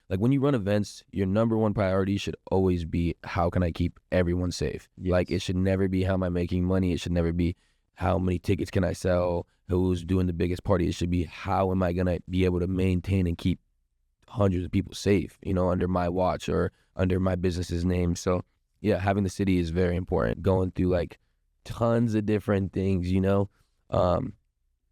like when you run events, your number one priority should always be how can I keep everyone safe? Yes. Like it should never be how am I making money? It should never be how many tickets can I sell? Who's doing the biggest party? It should be how am I going to be able to maintain and keep hundreds of people safe, under my watch or under my business's name. So yeah, having the city is very important. Going through like tons of different things,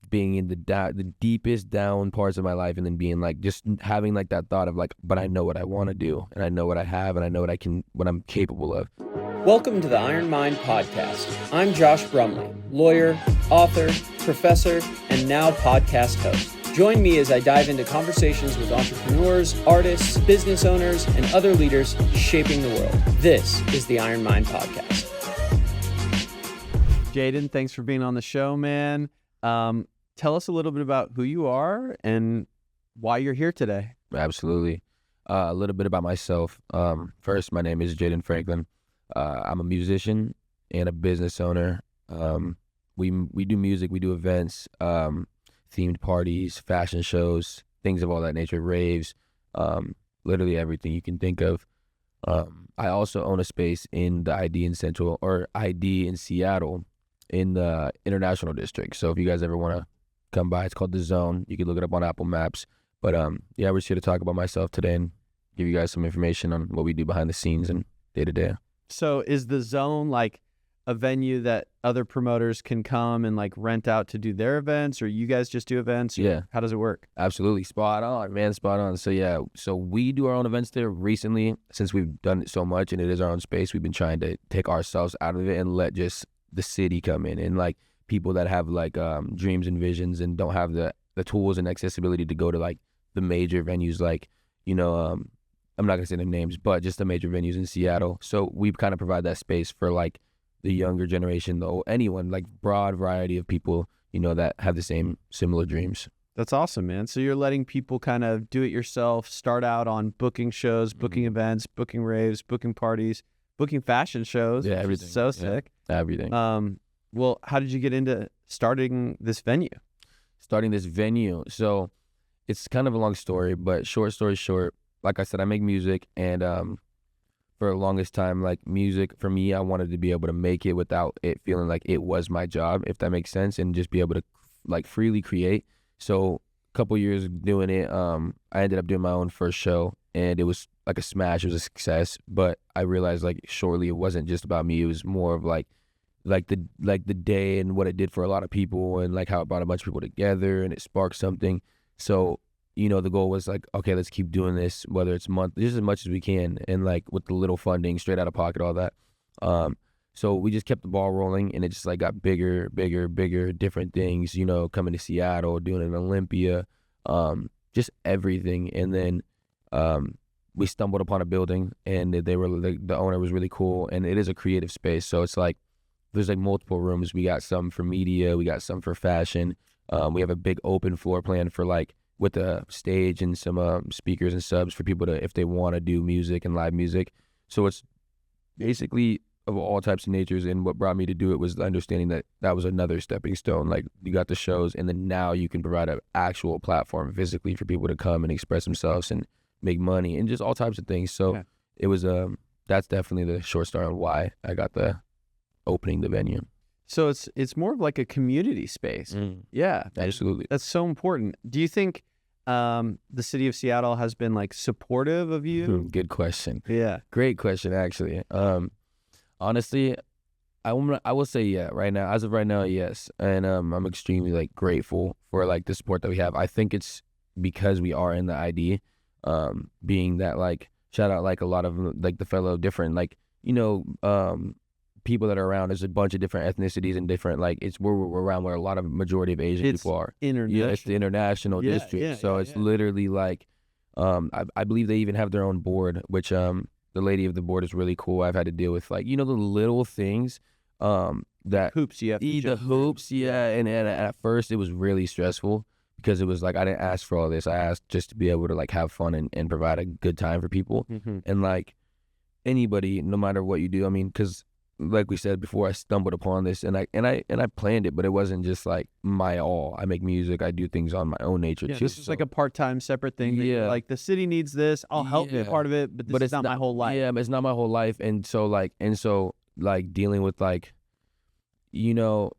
being in the deepest down parts of my life, and then being like just having like that thought of like, but I know what I want to do, and I know what I have, and I know what I'm capable of. Welcome to the Iron Mind Podcast. I'm Josh Brumley, lawyer, author, professor, and now podcast host. Join me as I dive into conversations with entrepreneurs, artists, business owners, and other leaders shaping the world. This is the Iron Mind Podcast. Jaydyn, thanks for being on the show, man. Tell us a little bit about who you are and why you're here today. Absolutely. A little bit about myself. First, my name is Jaydyn Franklin. I'm a musician and a business owner. We do music, we do events, themed parties, fashion shows, things of all that nature, raves, literally everything you can think of. I also own a space in the ID in Seattle in the International District. So if you guys ever want to come by, it's called The Zone. You can look it up on Apple Maps. But yeah, we're just here to talk about myself today and give you guys some information on what we do behind the scenes and day to day. So is The Zone like a venue that other promoters can come and like rent out to do their events, or you guys just do events? Yeah. How does it work? Absolutely. Spot on, man. Spot on. So yeah, so we do our own events there recently. Since we've done it so much and it is our own space, we've been trying to take ourselves out of it and let just the city come in, and like people that have like dreams and visions and don't have the tools and accessibility to go to like the major venues, like, I'm not gonna say their names, but just the major venues in Seattle. So we kind of provide that space for like the younger generation, though, anyone, like broad variety of people, that have the same similar dreams. That's awesome, man. So you're letting people kind of do it yourself, start out on booking shows, booking events, booking raves, booking parties, booking fashion shows. Yeah, everything. So sick. Everything. Well, how did you get into starting this venue? So it's kind of a long story, but short story short, like I said, I make music, and for the longest time, like music for me, I wanted to be able to make it without it feeling like it was my job, if that makes sense, and just be able to like freely create. So a couple years doing it, I ended up doing my own first show, and it was like a smash. It was a success, but I realized like shortly it wasn't just about me. It was more of like the day and what it did for a lot of people, and like how it brought a bunch of people together and it sparked something. So the goal was like, okay, let's keep doing this, whether it's monthly, just as much as we can, and like with the little funding, straight out of pocket, all that. So we just kept the ball rolling, and it just like got bigger, different things, coming to Seattle, doing it in Olympia, just everything. And then we stumbled upon a building, and the owner was really cool, and it is a creative space. So it's like, there's like multiple rooms. We got some for media, we got some for fashion. We have a big open floor plan for like, with a stage and some speakers and subs for people to, if they want to do music and live music. So it's basically of all types of natures, and what brought me to do it was the understanding that that was another stepping stone. Like, you got the shows, and then now you can provide an actual platform physically for people to come and express themselves and make money and just all types of things. So It was that's definitely the short story on why I got the opening the venue. So it's more of like a community space. Yeah, absolutely. That's so important. Do you think the city of Seattle has been like supportive of you? Good question. Yeah, great question, actually. Honestly, I will say yeah. Right now, as of right now, yes, and I'm extremely like grateful for like the support that we have. I think it's because we are in the ID, being that like shout out like a lot of like the fellow different like people that are around. There's a bunch of different ethnicities and different like we're around where a lot of majority of Asian people are. International. Yeah, it's the international district. So it's literally like I believe they even have their own board, which the lady of the board is really cool. I've had to deal with like the little things that hoops you have to the hoops, and at first it was really stressful because it was like I didn't ask for all this. I asked just to be able to like have fun and provide a good time for people. And like anybody, no matter what you do, I mean, because like we said before, I stumbled upon this, and I planned it, but it wasn't just like my all. I make music, I do things on my own nature too. This is like a part-time separate thing. Yeah. Like the city needs this. I'll help be a part of it, but this is not my whole life. Yeah, but it's not my whole life, and so like dealing with like, you know,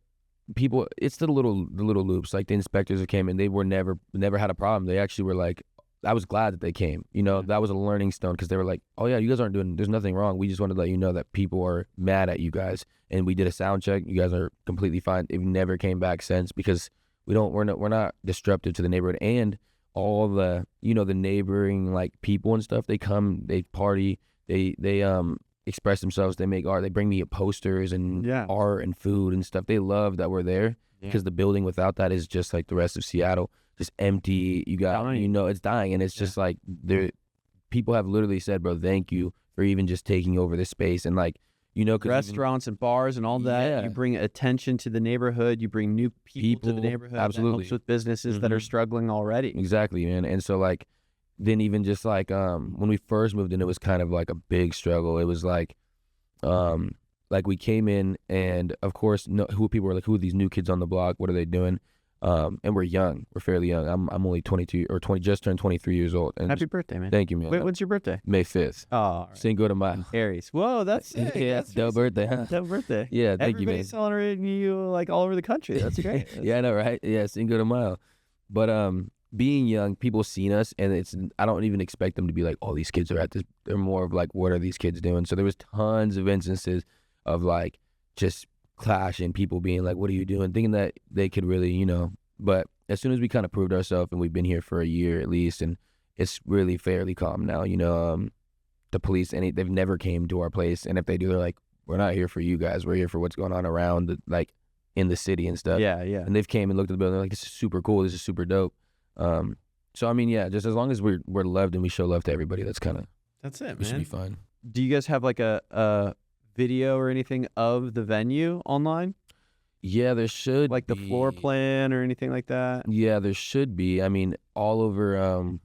people. It's the little loops. Like the inspectors that came in, they were never had a problem. They actually were like, I was glad that they came. You know, that was a learning stone because they were like, oh yeah, you guys aren't doing. There's nothing wrong. We just wanted to let you know that people are mad at you guys, and we did a sound check. You guys are completely fine. They've never came back since because we're not disruptive to the neighborhood, and all the the neighboring like people and stuff. They come, they party, they express themselves. They make art. They bring me posters and art and food and stuff. They love that we're there because the building without that is just like the rest of Seattle. Just empty. You got dying. It's dying, and it's just like people have literally said, bro, thank you for even just taking over this space, and like cause restaurants and bars and all that. You bring attention to the neighborhood. You bring new people to the neighborhood. Absolutely, that helps with businesses that are struggling already. Exactly, man. And so like, then even just like when we first moved in, it was kind of like a big struggle. It was like we came in, and of course, people were like, who are these new kids on the block? What are they doing? And we're young. We're fairly young. I'm only 22 or 20, just turned 23 years old. And Happy birthday, man. Thank you, man. Wait, when's your birthday? May 5th. Oh, right. Cinco de Mayo. Aries. Whoa, that's sick. Yeah, that's dope birthday, huh? Dope birthday. Yeah, thank you, man. Everybody's celebrating you like all over the country. That's great. Yeah, I know, right? Yeah, Cinco de Mayo. But being young, people seen us, and I don't even expect them to be like, oh, these kids are at this. They're more of like, what are these kids doing? So there was tons of instances of like just clashing, people being like, what are you doing? Thinking that they could really, but as soon as we kind of proved ourselves, and we've been here for a year at least, and it's really fairly calm now. The police, they've never came to our place, and if they do, they're like, we're not here for you guys. We're here for what's going on around, like in the city and stuff. Yeah, yeah. And they've came and looked at the building. They're like, this is super cool. This is super dope. So I mean, yeah, just as long as we're loved and we show love to everybody, that's it, man. It should be fun. Do you guys have like a video or anything of the venue online? Yeah, there should like be. The floor plan or anything like that. Yeah, there should be. I mean, all over on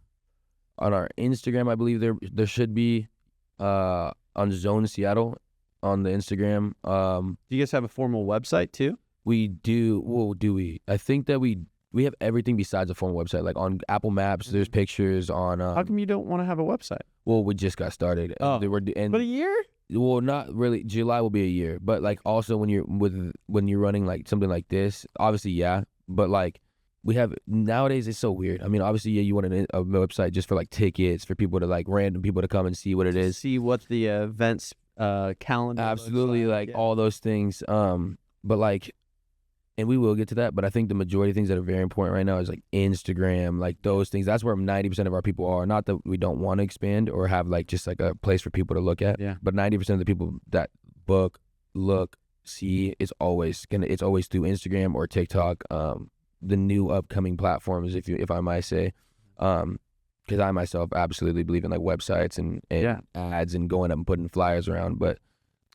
our Instagram, I believe there should be on Zone Seattle on the Instagram. Do you guys have a formal website too? We do. Well, do we? I think that we have everything besides a formal website. Like on Apple Maps, there's pictures on. How come you don't want to have a website? Well, we just got started. Oh, but a year? Well, not really. July will be a year, but like also when you're running like something like this, obviously, yeah. But like we have nowadays, it's so weird. I mean, obviously, yeah, you want a website just for like tickets for people to like random people to come and see what it is, see what the events calendar. Absolutely, like all those things. But like, and we will get to that. But I think the majority of things that are very important right now is like Instagram, like those things. That's where 90% of our people are. Not that we don't want to expand or have like just like a place for people to look at. Yeah. But 90% of the people that book, look, see, it's always through Instagram or TikTok. The new upcoming platforms, if I might say, because I myself absolutely believe in like websites and ads and going up and putting flyers around. But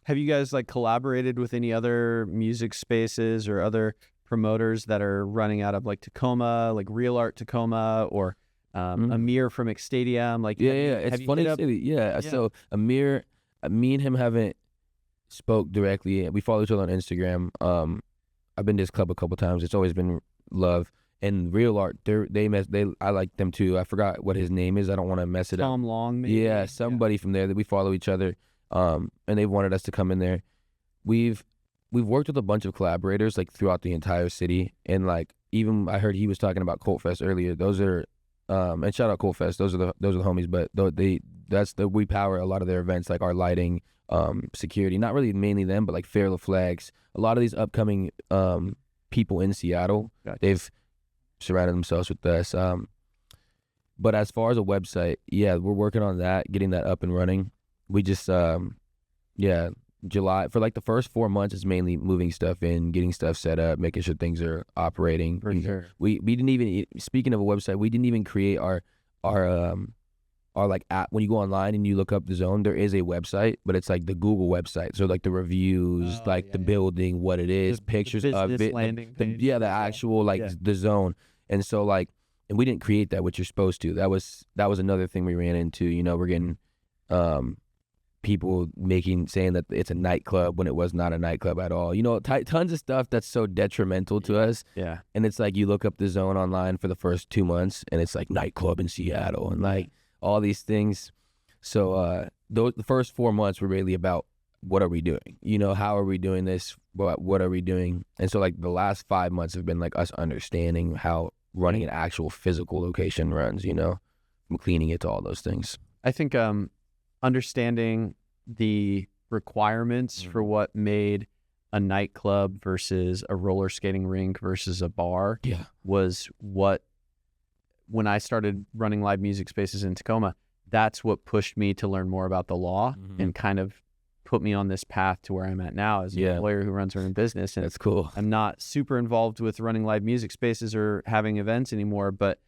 have you guys like collaborated with any other music spaces or other promoters that are running out of like Tacoma, like Real Art Tacoma, or Amir from Stadium? Like it's funny to say. Yeah, so Amir, me and him haven't spoke directly. We follow each other on Instagram. I've been to his club a couple times. It's always been love. And Real Art, I like them too. I forgot what his name is. I don't want to mess it up. Tom Long, maybe? Yeah, somebody from there that we follow each other. And they wanted us to come in there. We've worked with a bunch of collaborators like throughout the entire city, and like even I heard he was talking about Colt Fest earlier. Those are and shout out Colt Fest. Those are the homies. But we power a lot of their events, like our lighting, security. Not really mainly them, but like Fair Flags. A lot of these upcoming people in Seattle, they've surrounded themselves with us. But as far as a website, yeah, we're working on that, getting that up and running. We just, July, for like the first 4 months, is mainly moving stuff in, getting stuff set up, making sure things are operating. For sure. We didn't even, speaking of a website, we didn't even create our like app. When you go online and you look up the Zone, there is a website, but it's like the Google website. So like the reviews, the building, what it is, pictures of it. The actual like the Zone. And so like, and we didn't create that, which you're supposed to. That was another thing we ran into. We're getting, people saying that it's a nightclub when it was not a nightclub at all. Tons of stuff that's so detrimental to us. Yeah. And it's like you look up the Zone online for the first 2 months, and it's like nightclub in Seattle and like all these things. So the first 4 months were really about what are we doing? How are we doing this? What are we doing? And so like the last 5 months have been like us understanding how running an actual physical location runs, from cleaning it to all those things. I think understanding the requirements for what made a nightclub versus a roller skating rink versus a bar was what, when I started running live music spaces in Tacoma, that's what pushed me to learn more about the law and kind of put me on this path to where I'm at now as a lawyer who runs her own business. And that's cool. I'm not super involved with running live music spaces or having events anymore, but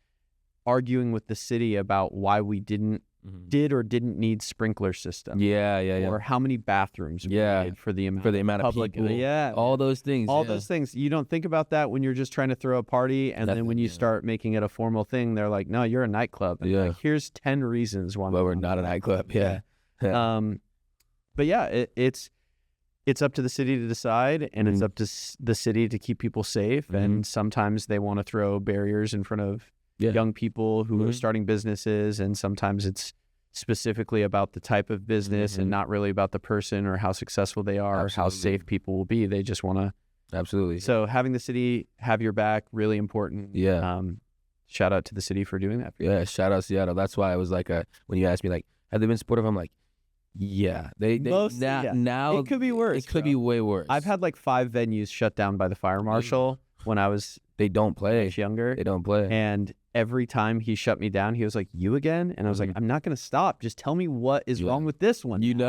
arguing with the city about why we didn't need sprinkler systems. Or how many bathrooms we need for the amount of people. Yeah. All those things. All those things. You don't think about that when you're just trying to throw a party, and then when you start making it a formal thing, they're like, no, you're a nightclub. And like, here's 10 reasons why we're not a nightclub. Yeah. But yeah, it's up to the city to decide, and it's up to the city to keep people safe. And sometimes they want to throw barriers in front of young people who are starting businesses, and sometimes it's specifically about the type of business and not really about the person or how successful they are or how safe people will be. They just want to. Absolutely. So having the city have your back, really important. Shout out to the city for doing that for you. Yeah, shout out Seattle. That's why I was like, when you asked me like, have they been supportive? I'm like, yeah, now it could be worse. It could be way worse. I've had like 5 venues shut down by the fire marshal when I was they don't play younger. They don't play. And every time he shut me down, he was like, "You again?" And I was like, "I'm not going to stop. Just tell me what is wrong with this one." And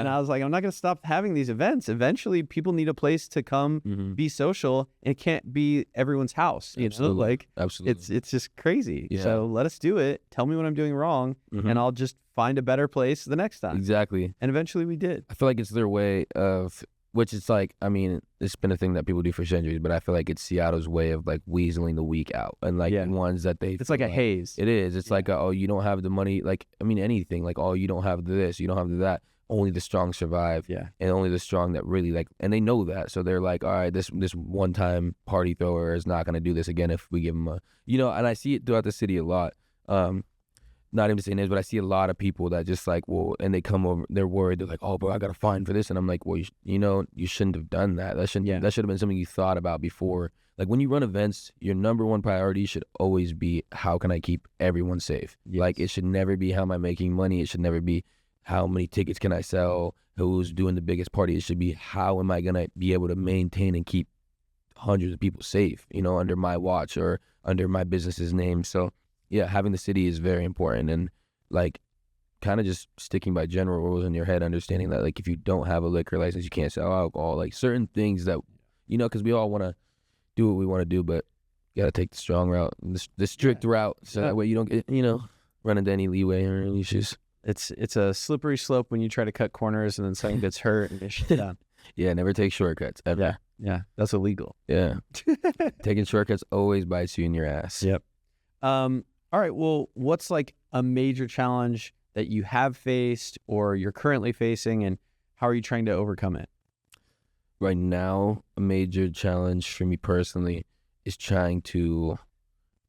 I was like, "I'm not going to stop having these events. Eventually, people need a place to come be social, and it can't be everyone's house. Absolutely. It's just crazy. So let us do it. Tell me what I'm doing wrong, and I'll just find a better place the next time." Exactly. And eventually, we did. I feel like it's their way of. Which it's like, I mean, it's been a thing that people do for centuries, but I feel like it's Seattle's way of like weaseling the weak out and like ones that they. It's like a haze. It is. It's like, oh, you don't have the money. Like, I mean, anything. Like, oh, you don't have this, you don't have that. Only the strong survive. Yeah. And only the strong that really like, and they know that. So they're like, all right, this one time party thrower is not going to do this again if we give him a, and I see it throughout the city a lot. Not even saying this, but I see a lot of people that just like, well, and they come over, they're worried. They're like, oh, bro, I got a fine for this. And I'm like, well, you shouldn't have done that. That should have been something you thought about before. Like when you run events, your number one priority should always be, how can I keep everyone safe? Yes. Like it should never be, how am I making money? It should never be, how many tickets can I sell? Who's doing the biggest party? It should be, how am I going to be able to maintain and keep hundreds of people safe, under my watch or under my business's name. So yeah, having the city is very important, and like kind of just sticking by general rules in your head, understanding that like if you don't have a liquor license, you can't sell alcohol, like certain things that, because we all want to do what we want to do, but you got to take the strong route, the strict route, so that way you don't get, run into any leeway or any issues. It's a slippery slope when you try to cut corners and then someone gets hurt and gets shut down. Yeah, never take shortcuts, ever. Yeah, that's illegal. Yeah. Taking shortcuts always bites you in your ass. Yep. All right, well, what's like a major challenge that you have faced or you're currently facing, and how are you trying to overcome it? Right now, a major challenge for me personally is trying to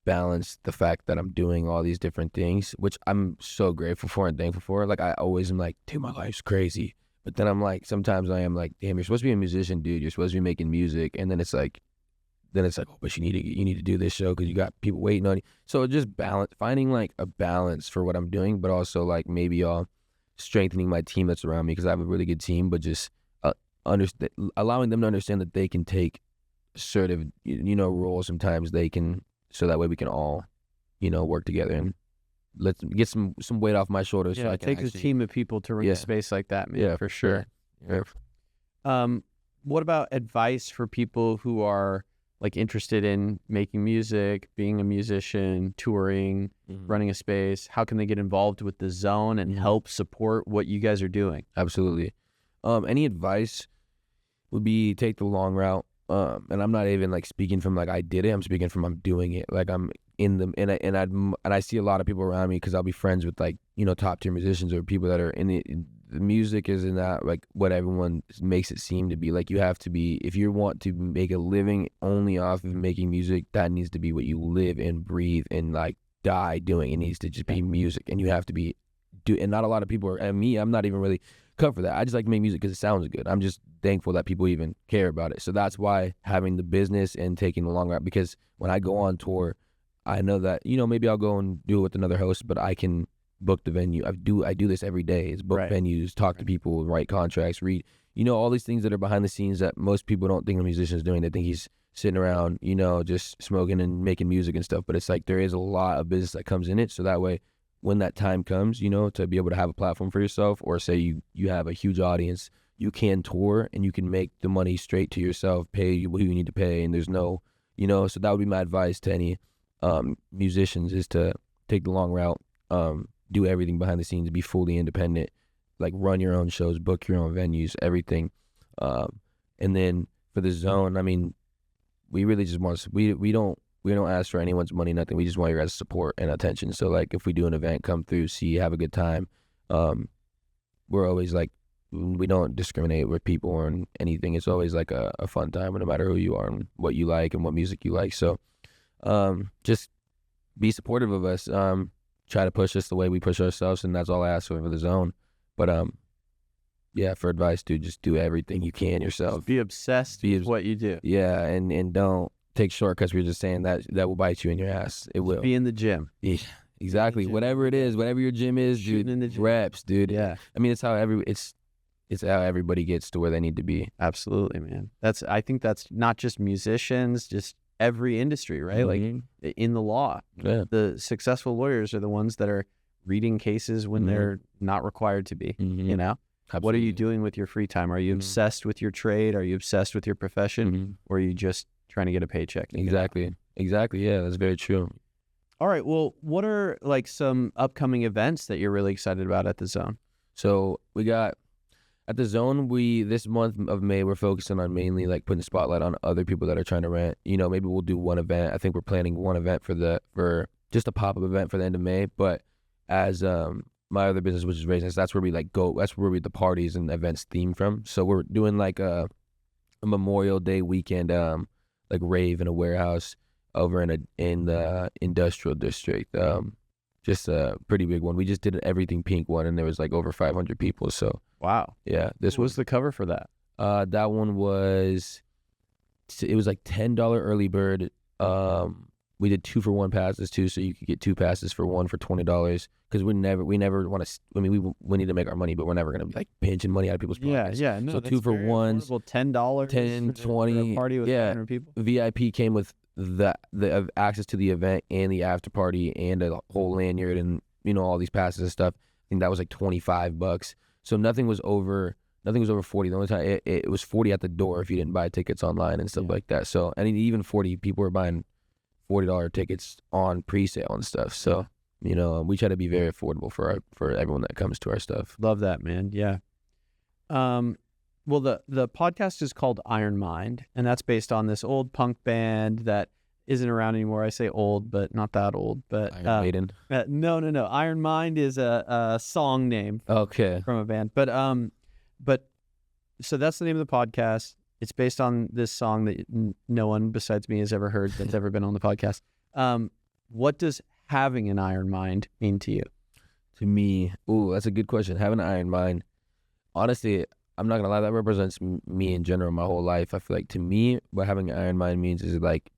balance the fact that I'm doing all these different things, which I'm so grateful for and thankful for. Like I always am like, dude, my life's crazy. But then I'm like, sometimes I am like, damn, you're supposed to be a musician, dude. You're supposed to be making music. And then it's like, oh, but you need to do this show because you got people waiting on you. So just finding like a balance for what I'm doing, but also like maybe strengthening my team that's around me, because I have a really good team, but just allowing them to understand that they can take assertive, roles sometimes they can, so that way we can all, work together and let's get some weight off my shoulders. Yeah, so it takes a team of people to run a space like that, man. Yeah, for sure. Yeah. What about advice for people who are like interested in making music, being a musician, touring, running a space? How can they get involved with the Zone and help support what you guys are doing? Absolutely. Any advice would be take the long route. And I'm not even like speaking from like I did it. I'm speaking from I'm doing it. Like I'm in them, and I see a lot of people around me because I'll be friends with like top tier musicians or people that are in the music isn't that like what everyone makes it seem to be. Like you have to be, if you want to make a living only off of making music, that needs to be what you live and breathe and like die doing. It needs to just be music, and you have to be and not a lot of people are, and me, I'm not even really cut for that. I just like to make music because it sounds good. I'm just thankful that people even care about it. So that's why having the business and taking the long route, because when I go on tour, I know that, maybe I'll go and do it with another host, but I can book the venue. I do this every day. It's book venues, talk to people, write contracts, read, all these things that are behind the scenes that most people don't think a musician's doing. They think he's sitting around, just smoking and making music and stuff. But it's like there is a lot of business that comes in it. So that way, when that time comes, to be able to have a platform for yourself, or say you have a huge audience, you can tour and you can make the money straight to yourself, pay who you need to pay, and there's no, so that would be my advice to any musicians, is to take the long route, do everything behind the scenes, be fully independent, like run your own shows, book your own venues, everything. And then for the zone, I mean, we really just want, we don't ask for anyone's money, nothing. We just want your guys' support and attention. So like if we do an event, come through, see, have a good time. We're always like, we don't discriminate with people or anything. It's always like a fun time, no matter who you are and what you like and what music you like. So just be supportive of us. Try to push us the way we push ourselves, and that's all I ask for the zone. But yeah, for advice, dude, just do everything you can yourself. Just be obsessed with what you do. Yeah, and don't take shortcuts. We're just saying that will bite you in your ass. It will. Be in the gym. Yeah, exactly. Whatever it is, whatever your gym is, dude. In the gym. Reps, dude. Yeah. I mean, it's how how everybody gets to where they need to be. Absolutely, man. I think that's not just musicians, just every industry, right? Mm-hmm. Like in the law, the successful lawyers are the ones that are reading cases when they're not required to be. Absolutely. What are you doing with your free time? Are you obsessed with your trade? Are you obsessed with your profession? Or are you just trying to get a paycheck? Exactly. Yeah, that's very true. All right. Well, what are like some upcoming events that you're really excited about at the Zone? So we got at the Zone, this month of May, we're focusing on mainly like putting the spotlight on other people that are trying to rent. Maybe we'll do one event. I think we're planning one event for just a pop-up event for the end of May. But as my other business, which is Raisins, that's where we the parties and events theme from. So we're doing like a Memorial Day weekend like rave in a warehouse over in the industrial district. Just a pretty big one. We just did an Everything Pink one, and there was like over 500 people. So wow, yeah, this was the cover for that. That one was like $10 early bird. We did 2-for-1 passes too, so you could get 2 passes for one for $20. Because we never want to. I mean, we need to make our money, but we're never gonna be like pinching money out of people's pockets. Yeah. No, so 2-for-1s, $10, 10, 20. A party with 500 people. VIP came with the access to the event and the after party and a whole lanyard and all these passes and stuff. I think that was like $25. So nothing was over 40. The only time it was 40 at the door if you didn't buy tickets online and stuff like that. So even 40 people were buying $40 tickets on pre-sale and stuff. So we try to be very affordable for everyone that comes to our stuff. Love that, man. Yeah. Well, the podcast is called Iron Mind, and that's based on this old punk band that isn't around anymore. I say old, but not that old. But Iron Maiden. No. Iron Mind is a song name. Okay. From a band, but so that's the name of the podcast. It's based on this song that no one besides me has ever heard that's ever been on the podcast. What does having an iron mind mean to you? To me, that's a good question. Having an iron mind, honestly, I'm not gonna lie, that represents me in general my whole life. I feel like to me, what having an iron mind means is like,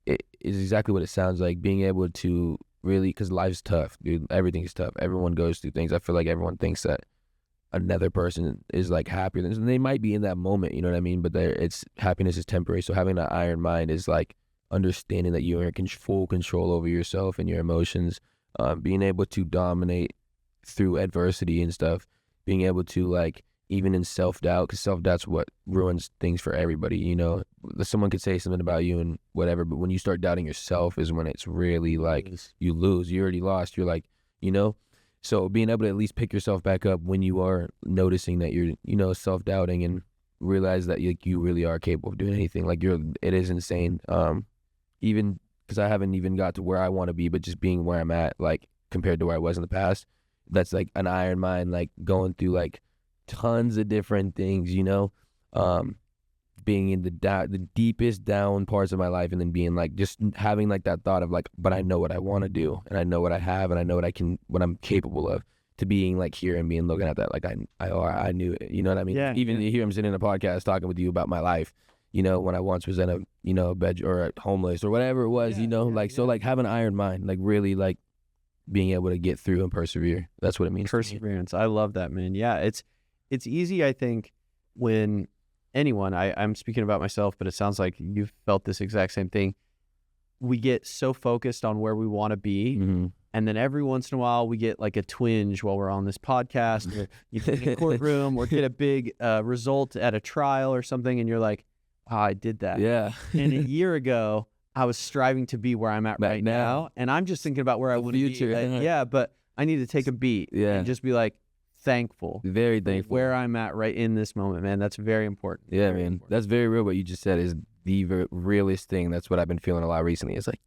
it is exactly what it sounds like. Being able to really, because life's tough, dude. Everything's tough. Everyone goes through things. I feel like everyone thinks that another person is like happier than, and they might be in that moment, you know what I mean? But happiness is temporary. So having an iron mind is like understanding that you're in full control over yourself and your emotions, being able to dominate through adversity and stuff, being able to like, even in self-doubt, because self-doubt's what ruins things for everybody, someone could say something about you and whatever, but when you start doubting yourself is when it's really like you lose. You already lost. You're like, so being able to at least pick yourself back up when you are noticing that you're, self-doubting, and realize that you really are capable of doing anything. Like it is insane. Even because I haven't even got to where I want to be, but just being where I'm at, like compared to where I was in the past, that's like an iron mind, like going through like tons of different things, you know, being in the deepest down parts of my life, and then being like, just having like that thought of like, but I know what I want to do, and I know what I have, and I know what I'm capable of, to being like here and being looking at that, like I knew it, you know what I mean? Yeah, Even here I'm sitting in a podcast talking with you about my life, you know, when I once was in a bed or homeless or whatever it was, you know, like, so like have an iron mind, like really like being able to get through and persevere. That's what it means. Perseverance. I love that, man. Yeah, it's easy, I think, when anyone, I'm speaking about myself, but it sounds like you've felt this exact same thing. We get so focused on where we want to be, and then every once in a while we get like a twinge while we're on this podcast, or you get in a courtroom, or get a big result at a trial or something, and you're like, oh, I did that. Yeah. And a year ago, I was striving to be where I'm at right now, and I'm just thinking about where I want to be. Yeah, but I need to take a beat and just be like thankful. Very thankful. Where I'm at right in this moment, man. That's very important. Yeah, very man. important. That's very real. What you just said is the realest thing. That's what I've been feeling a lot recently. It's like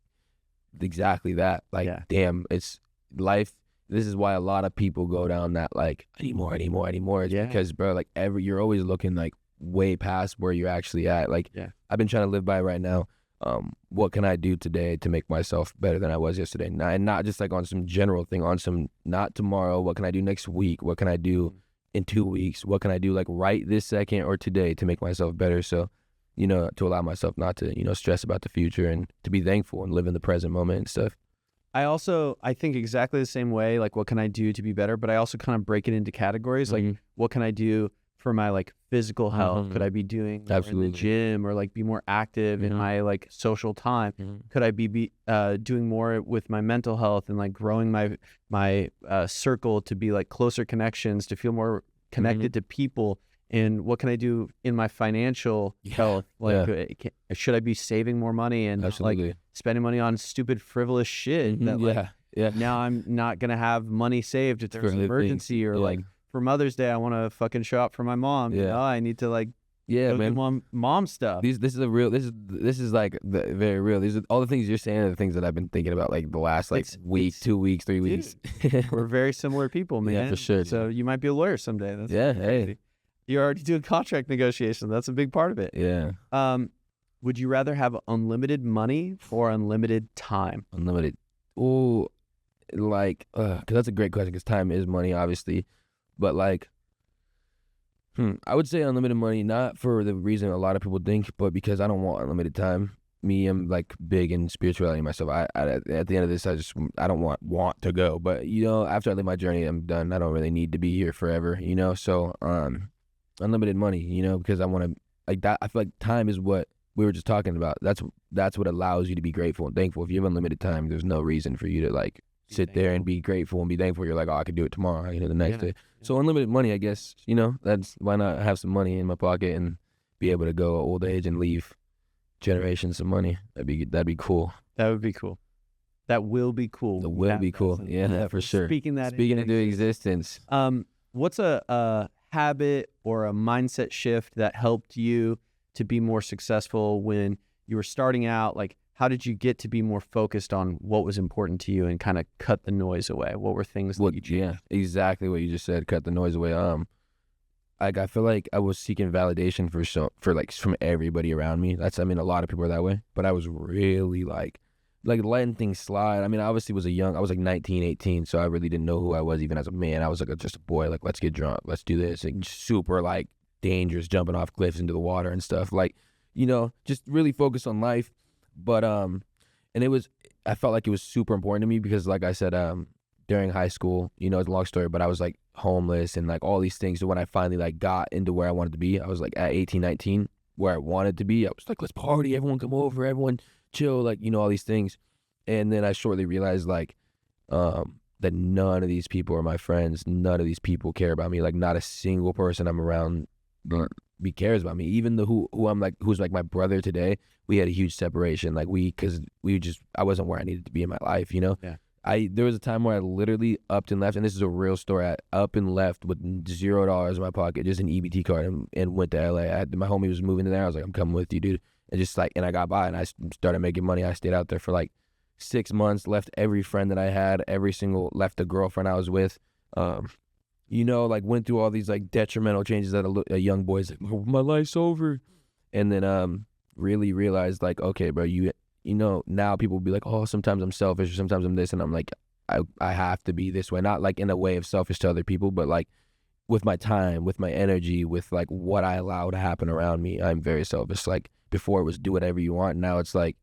exactly that. Like, damn, it's life. This is why a lot of people go down that like, I need more. It's because, bro, like you're always looking like way past where you're actually at. Like, I've been trying to live by right now. What can I do today to make myself better than I was yesterday? And not just like on some general thing, on some, not tomorrow, what can I do next week? What can I do in 2 weeks? What can I do like right this second or today to make myself better? So, you know, to allow myself not to, you know, stress about the future, and to be thankful and live in the present moment and stuff. I think exactly the same way, like what can I do to be better? But I also kind of break it into categories, like what can I do for my like physical health? Could I be doing more in the gym, or like be more active in my like social time? Could I be doing more with my mental health and like growing my circle to be like closer connections, to feel more connected to people? And what can I do in my financial health? Like, should I be saving more money and not, like spending money on stupid frivolous shit that now I'm not gonna have money saved if there's an emergency, or like for Mother's Day, I want to fucking show up for my mom. You know, I need to like, man, mom stuff. This is like very real. These are all the things you're saying are the things that I've been thinking about like the last like week, 2 weeks, 3 weeks. We're very similar people, man. Yeah, for sure. So you might be a lawyer someday. That's hey. You're already doing contract negotiations. That's a big part of it. Yeah. Would you rather have unlimited money or unlimited time? Unlimited. Oh, like, because that's a great question, because time is money, obviously. But like, I would say unlimited money, not for the reason a lot of people think, but because I don't want unlimited time. I'm like big in spirituality myself. I at the end of this, I don't want to go. But, you know, after I live my journey, I'm done. I don't really need to be here forever, you know? So, unlimited money, you know, because I want to, like that. I feel like time is what we were just talking about. That's what allows you to be grateful and thankful. If you have unlimited time, there's no reason for you to like sit there and be grateful and be thankful. You're like, oh, I could do it tomorrow, you know, the next day. So unlimited money, I guess, you know, that's why not have some money in my pocket and be able to go at old age and leave generations some money. That'd be cool. That would be cool. That will be cool. That will be cool. Yeah, for sure. Speaking into existence. What's a habit or a mindset shift that helped you to be more successful when you were starting out? Like, how did you get to be more focused on what was important to you and kind of cut the noise away? What were things that you changed? Yeah, exactly what you just said. Cut the noise away. Like I feel like I was seeking validation for like from everybody around me. A lot of people are that way, but I was really like letting things slide. I mean, I obviously was I was like 19, 18, so I really didn't know who I was even as a man. I was like just a boy, like, let's get drunk, let's do this, like super like dangerous, jumping off cliffs into the water and stuff, like, you know, just really focused on life. But and I felt like it was super important to me because, like I said, during high school, you know, it's a long story, but I was like homeless and like all these things. So when I finally like got into where I wanted to be, I was like at 18, 19, where I wanted to be. I was like, let's party, everyone come over, everyone chill, like, you know, all these things. And then I shortly realized like that none of these people are my friends. None of these people care about me. Like, not a single person I'm around cares about me. Even who's like my brother today, we had a huge separation. Like I wasn't where I needed to be in my life, you know? Yeah. There was a time where I literally upped and left, and this is a real story. I up and left with $0 in my pocket, just an EBT card, and went to LA. My homie was moving in there. I was like, I'm coming with you, dude. And I got by, and I started making money. I stayed out there for like 6 months, left every friend that I had, left the girlfriend I was with, you know, like went through all these like detrimental changes that a young boy's like, oh, my life's over. And then really realized like, okay, bro, you know, now people will be like, oh, sometimes I'm selfish or sometimes I'm this. And I'm like, I have to be this way. Not like in a way of selfish to other people, but like with my time, with my energy, with like what I allow to happen around me, I'm very selfish. Like before it was do whatever you want. Now it's like,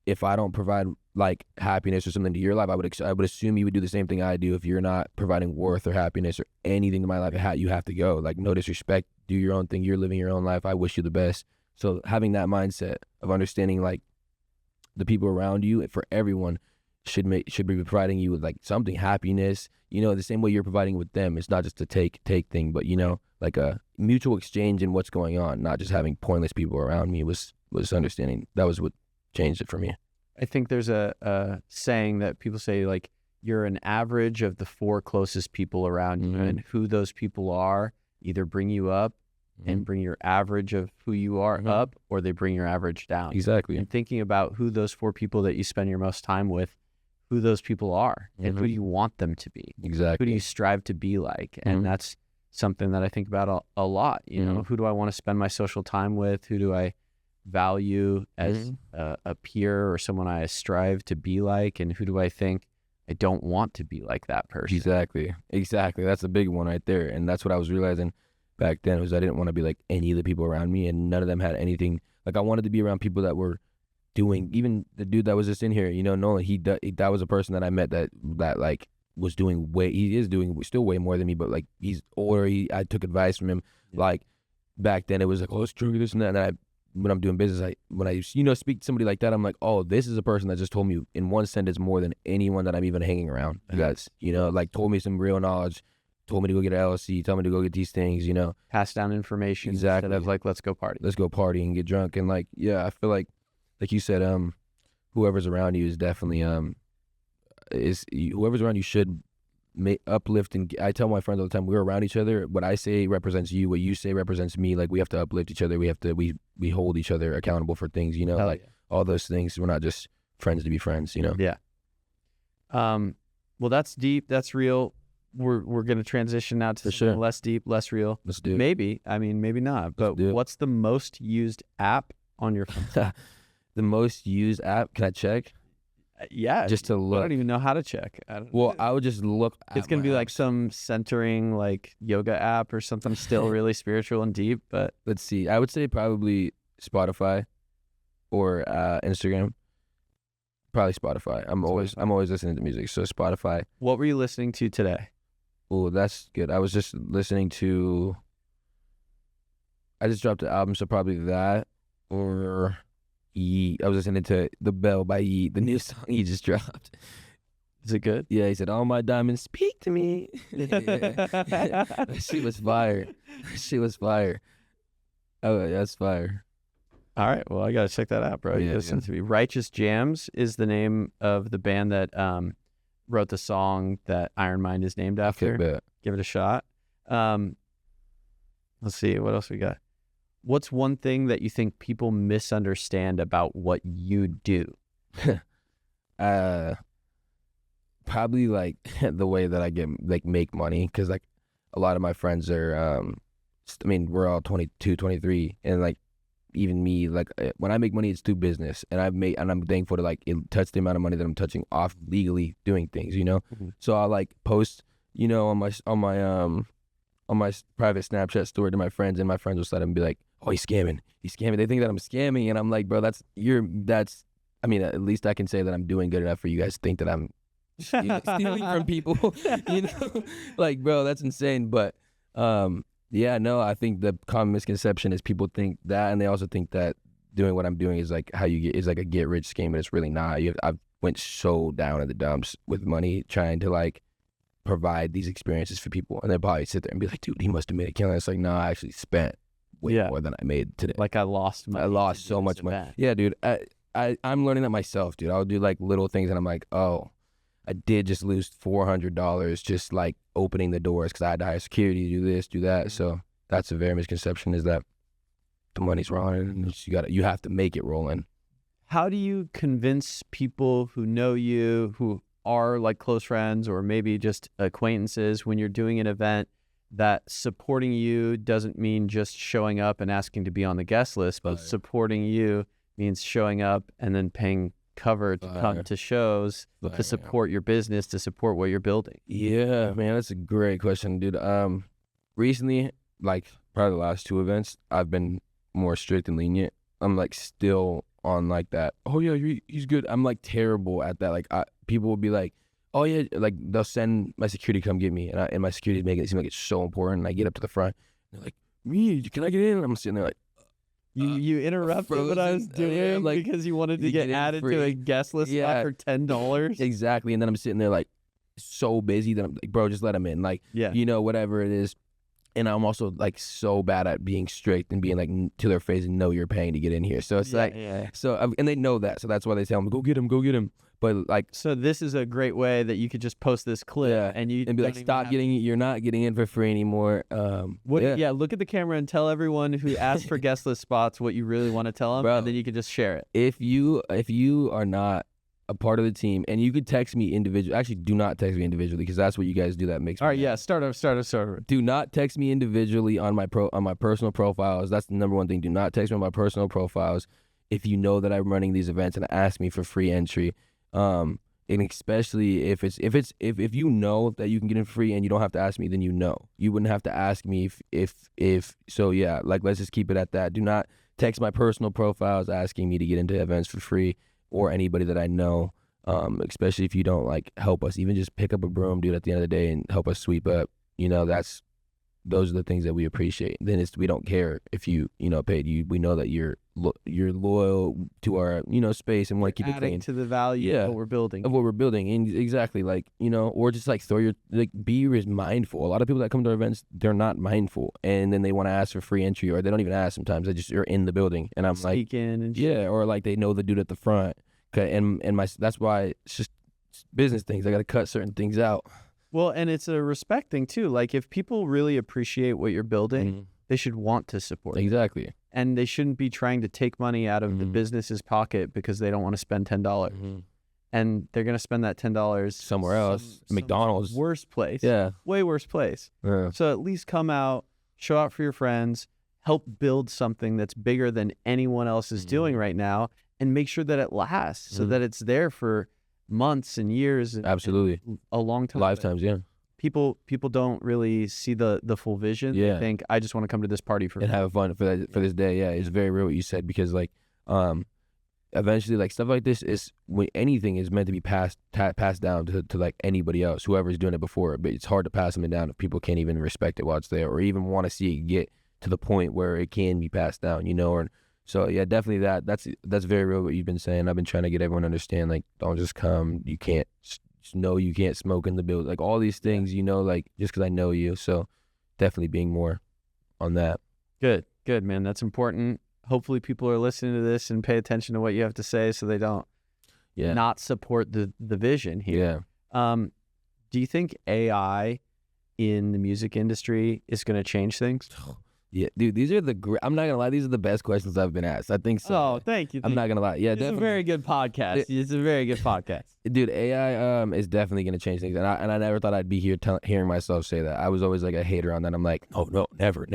if I don't provide like happiness or something to your life, I would assume you would do the same thing I do. If you're not providing worth or happiness or anything to my life, you have to go. Like no disrespect, do your own thing. You're living your own life. I wish you the best. So having that mindset of understanding like the people around you, for everyone, should be providing you with like something, happiness. You know, the same way you're providing with them. It's not just a take thing, but you know, like a mutual exchange in what's going on. Not just having pointless people around me was understanding. That was what changed it for me. I think there's a saying that people say, like, you're an average of the 4 closest people around you, and who those people are either bring you up and bring your average of who you are up, or they bring your average down. Exactly. And thinking about who those 4 people that you spend your most time with, who those people are, and who do you want them to be. Exactly. Who do you strive to be like? And that's something that I think about a lot. You know, who do I want to spend my social time with? Who do I value as a peer or someone I strive to be like? And who do I think I don't want to be like that person? Exactly. That's a big one right there. And that's what I was realizing back then, was I didn't want to be like any of the people around me, and none of them had anything. Like I wanted to be around people that were doing, even the dude that was just in here, you know, Nolan, that was a person that I met that like was doing he is doing still way more than me, but like he's older. I took advice from him. Like back then it was like, oh, let's drink this and that. And when I'm doing business, when I speak to somebody like that, I'm like, oh, this is a person that just told me in one sentence more than anyone that I'm even hanging around. Guys, you know, like told me some real knowledge, told me to go get an LLC, told me to go get these things, you know. Pass down information. Exactly. Instead of like, let's go party. Let's go party and get drunk. And like, yeah, I feel like you said, whoever's around you is definitely, whoever's around you should uplift. And I tell my friends all the time, we're around each other. What I say represents you. What you say represents me. Like we have to uplift each other. We hold each other accountable for things, you know, all those things. We're not just friends to be friends, you know? Yeah. Well, that's deep. That's real. We're going to transition now to something less deep, less real. Let's do it. Maybe. I mean, maybe not. But what's the most used app on your phone? The most used app? Can I check? Yeah. Just to look. I don't even know how to check. I would just look. It's going to be like some centering like yoga app or something still really spiritual and deep. But let's see. I would say probably Spotify or Instagram. Probably Spotify. I'm always listening to music. So Spotify. What were you listening to today? Oh, that's good. I was just listening to. I just dropped the album, so probably that or Yeet. I was listening to The Bell by Yeet, the new song he just dropped. Is it good? Yeah, he said, "All my diamonds speak to me." That shit was fire. Oh, that's fire. All right, well, I gotta check that out, bro. You listen to me. Righteous Jams is the name of the band that wrote the song that Iron Mind is named after. Okay, give it a shot. Let's see, what else we got? What's one thing that you think people misunderstand about what you do? Probably like the way that I make money, because like a lot of my friends are we're all 22, 23, and like even me, like when I make money, it's through business, and I'm thankful to like touch the amount of money that I'm touching off legally doing things, you know. So I'll like post, you know, on my private Snapchat story to my friends, and my friends will slide and be like, "Oh, he's scamming. They think that I'm scamming, and I'm like, bro, I mean, at least I can say that I'm doing good enough for you guys to think that I'm stealing from people, you know, like, bro, that's insane. But yeah, no, I think the common misconception is people think that, and they also think that doing what I'm doing is like is like a get rich scheme, but it's really not. I've went so down in the dumps with money trying to like provide these experiences for people, and they'll probably sit there and be like, dude, he must have made a killing. It's like, no, I actually spent way more than I made today. Like I lost so much money. Yeah, dude, I'm learning that myself, dude. I'll do like little things, and I'm like, oh, I did just lose $400 just like opening the doors because I had to hire security, do this, do that. So that's a very misconception, is that the money's rolling, and you have to make it rolling. How do you convince people who know you, who are like close friends or maybe just acquaintances, when you're doing an event, that supporting you doesn't mean just showing up and asking to be on the guest list, but supporting you means showing up and then paying cover to come to shows, to support your business, to support what you're building. Yeah, man, that's a great question, dude. Recently, like probably the last 2 events, I've been more strict and lenient. I'm like still on like that. Oh yeah, he's good. I'm like terrible at that. Like people will be like, oh yeah, like they'll send my security come get me, and my security's making it seem like it's so important. And I get up to the front, and they're like, me, can I get in? And I'm sitting there like, you interrupted what I was doing like, because you wanted to get added to a guest list spot for $10. Exactly. And then I'm sitting there like so busy that I'm like, bro, just let them in. Like, you know, whatever it is. And I'm also like so bad at being strict and being like to their face and know you're paying to get in here. So it's so and they know that. So that's why they tell them, go get him. But like, so this is a great way that you could just post this clip and be like, stop you're not getting in for free anymore. Look at the camera and tell everyone who asked for guest list spots what you really want to tell them, and then you could just share it. If you are not a part of the team, and you could text me individually. Actually, do not text me individually because that's what you guys do. That makes me. All right, yeah, start over. Do not text me individually on my personal profiles. That's the number one thing. Do not text me on my personal profiles if you know that I'm running these events and ask me for free entry. And especially if you know that you can get in free and you don't have to ask me, then you wouldn't have to ask me if so yeah, like let's just keep it at that. Do not text my personal profiles asking me to get into events for free or anybody that I know, especially if you don't like help us, even just pick up a broom, dude, at the end of the day and help us sweep up. You know, those are the things that we appreciate. Then we don't care if you paid you. We know that you're loyal to our space and want to keep it clean. To the value of what we're building. And exactly, like or just like be mindful. A lot of people that come to our events, they're not mindful, and then they want to ask for free entry, or they don't even ask. Sometimes they just are in the building, and I'm like, or like they know the dude at the front. And that's why it's just business things. I got to cut certain things out. Well, and it's a respect thing too. Like if people really appreciate what you're building, they should want to support it. Exactly. And they shouldn't be trying to take money out of the business's pocket because they don't want to spend $10. And they're going to spend that $10 somewhere else, McDonald's. Worst place. Yeah. Way worse place. Yeah. So at least come out, show out for your friends, help build something that's bigger than anyone else is doing right now, and make sure that it lasts so that it's there for months and years. Absolutely. And a long time. Lifetimes, yeah. People don't really see the full vision. Yeah. They think, I just want to come to this party and have fun for this day. Yeah, it's very real what you said, because like eventually like stuff like this is when anything is meant to be passed down to like anybody else, whoever's doing it before. But it's hard to pass them down if people can't even respect it while it's there, or even want to see it get to the point where it can be passed down, or so yeah, definitely that's very real what you've been saying. I've been trying to get everyone to understand, like, don't just come, you can't you can't smoke in the building, like all these things, like just because I know you. So definitely being more on that. Good man, that's important. Hopefully people are listening to this and pay attention to what you have to say so they don't not support the vision here. Do you think AI in the music industry is going to change things? Yeah, dude, these are I'm not gonna lie, these are the best questions I've been asked. I think so. Oh, thank you. I'm not gonna lie. Yeah, definitely. It's a very good podcast. It's a very good podcast. Dude, AI is definitely gonna change things, and I never thought I'd be here hearing myself say that. I was always like a hater on that. I'm like, oh no, never.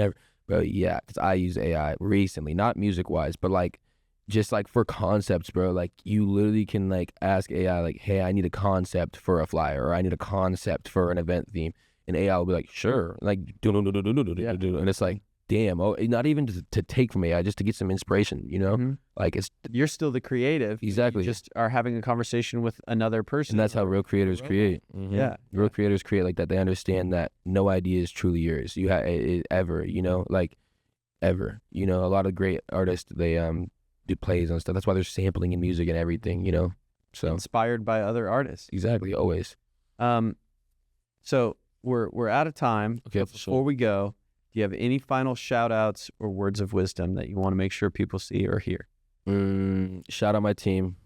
Bro, yeah, because I use AI recently, not music wise, but like just like for concepts, bro. Like you literally can like ask AI, like, hey, I need a concept for a flyer, or I need a concept for an event theme, and AI will be like, sure, like and it's like, damn, not even to take from AI, just to get some inspiration, like you're still the creative. Exactly. You just are having a conversation with another person. And that's how real creators create. Yeah. Real creators create like that. They understand that no idea is truly yours. You have ever, like ever, a lot of great artists, they do plays and stuff. That's why there's sampling in music and everything, so inspired by other artists. Exactly. Always. So we're out of time. Okay. Before we go, do you have any final shout outs or words of wisdom that you want to make sure people see or hear? Shout out my team.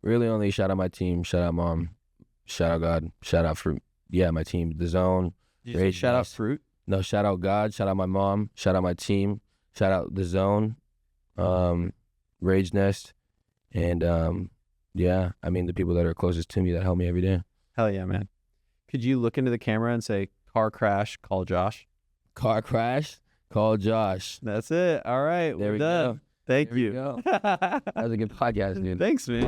Really only shout out my team. Shout out mom. Shout out God. Shout out Fruit. Yeah, my team. The Zone. Shout out Fruit? No, shout out God. Shout out my mom. Shout out my team. Shout out The Zone. Rage Nest. And the people that are closest to me that help me every day. Hell yeah, man. Could you look into the camera and say, car crash, call Josh? Car crash, call Josh. That's it. All right. There we're we done. go. Thank There we you. go. That was a good podcast, dude. Thanks, man.